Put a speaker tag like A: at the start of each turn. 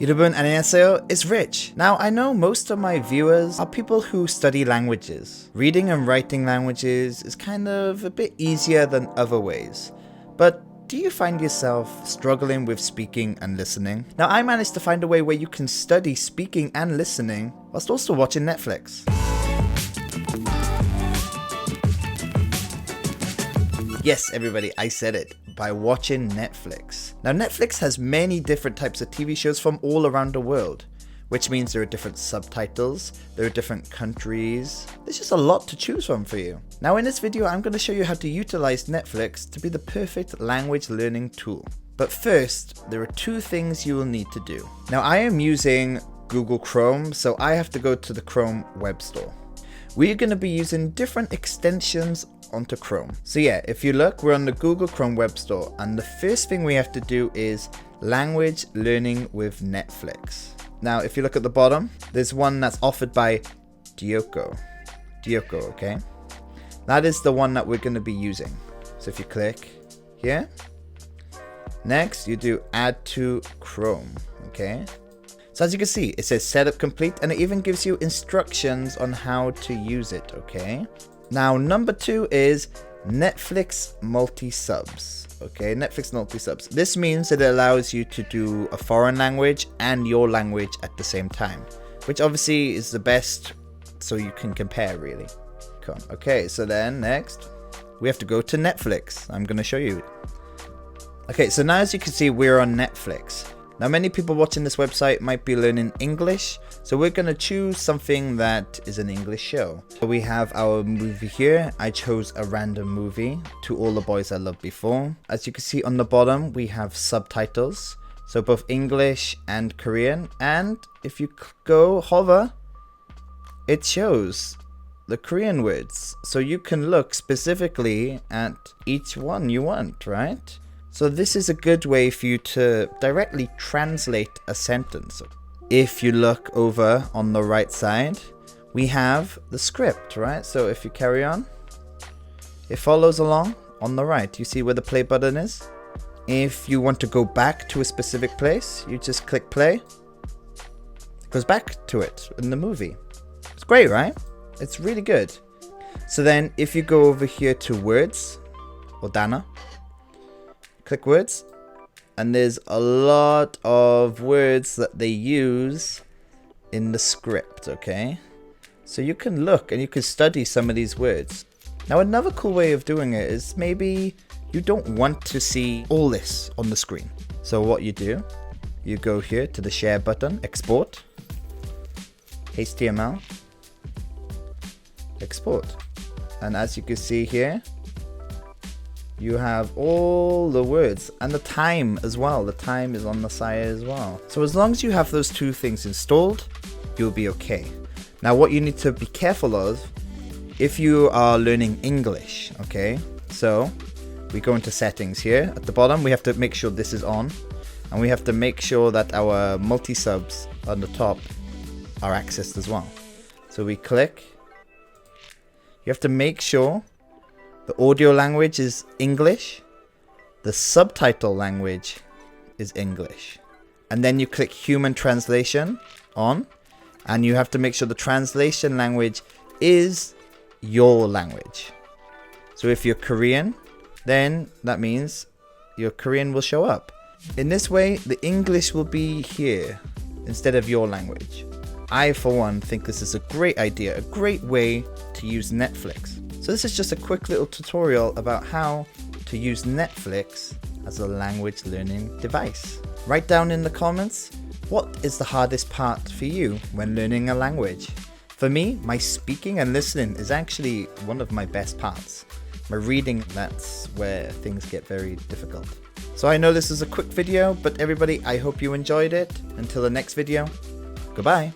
A: 여러분, 안녕하세요. It's Rich. Now, I know most of my viewers are people who study languages. Reading and writing languages is kind of a bit easier than other ways. But do you find yourself struggling with speaking and listening? Now, I managed to find a way where you can study speaking and listening whilst also watching Netflix. Yes, everybody, I said it. By watching Netflix. Now, Netflix has many different types of TV shows from all around the world, which means there are different subtitles, there are different countries. There's just a lot to choose from for you. Now, in this video, I'm going to show you how to utilize Netflix to be the perfect language learning tool. But first, there are two things you will need to do. Now, I am using Google Chrome, so I have to go to the Chrome web store. We're going to be using different extensions onto Chrome. So yeah, if you look, we're on the Google Chrome web store, and the first thing we have to do is language learning with Netflix. Now, if you look at the bottom, there's one that's offered by Dioko, okay? That is the one that we're going to be using. So if you click here, next you do add to Chrome, okay? So as you can see, it says setup complete, and it even gives you instructions on how to use it, okay? Now, number 2 is Netflix multi-subs. Okay, Netflix multi-subs. This means that it allows you to do a foreign language and your language at the same time, which obviously is the best so you can compare, really. Cool. Okay, so then next, we have to go to Netflix. I'm going to show you. Okay, so now as you can see, we're on Netflix. Now, many people watching this website might be learning English, so we're going to choose something that is an English show. So we have our movie here. I chose a random movie, To All the Boys I Loved Before. As you can see on the bottom, we have subtitles, so both English and Korean. And if you go hover, it shows the Korean words. So you can look specifically at each one you want, right? So this is a good way for you to directly translate a sentence. If you look over on the right side, we have the script, right? So if you carry on, it follows along on the right. You see where the play button is? If you want to go back to a specific place, you just click play. It goes back to it in the movie. It's great, right? It's really good. So then if you go over here to words, or Dana, click words, and there's a lot of words that they use in the script, okay? So you can look and you can study some of these words. Now, another cool way of doing it is maybe you don't want to see all this on the screen. So what you do, you go here to the share button, export, HTML, export. And as you can see here, you have all the words and the time as well. The time is on the side as well. So as long as you have those two things installed, you'll be okay. Now, what you need to be careful of if you are learning English, okay? So we go into settings here. At the bottom, we have to make sure this is on, and we have to make sure that our multi-subs on the top are accessed as well. So we click. You have to make sure the audio language is English, the subtitle language is English. And then you click human translation on, and you have to make sure the translation language is your language. So if you're Korean, then that means your Korean will show up. In this way, the English will be here instead of your language. I, for one, think this is a great idea, a great way to use Netflix. So this is just a quick little tutorial about how to use Netflix as a language learning device. Write down in the comments, what is the hardest part for you when learning a language? For me, my speaking and listening is actually one of my best parts. My reading, that's where things get very difficult. So I know this is a quick video, but everybody, I hope you enjoyed it. Until the next video, goodbye.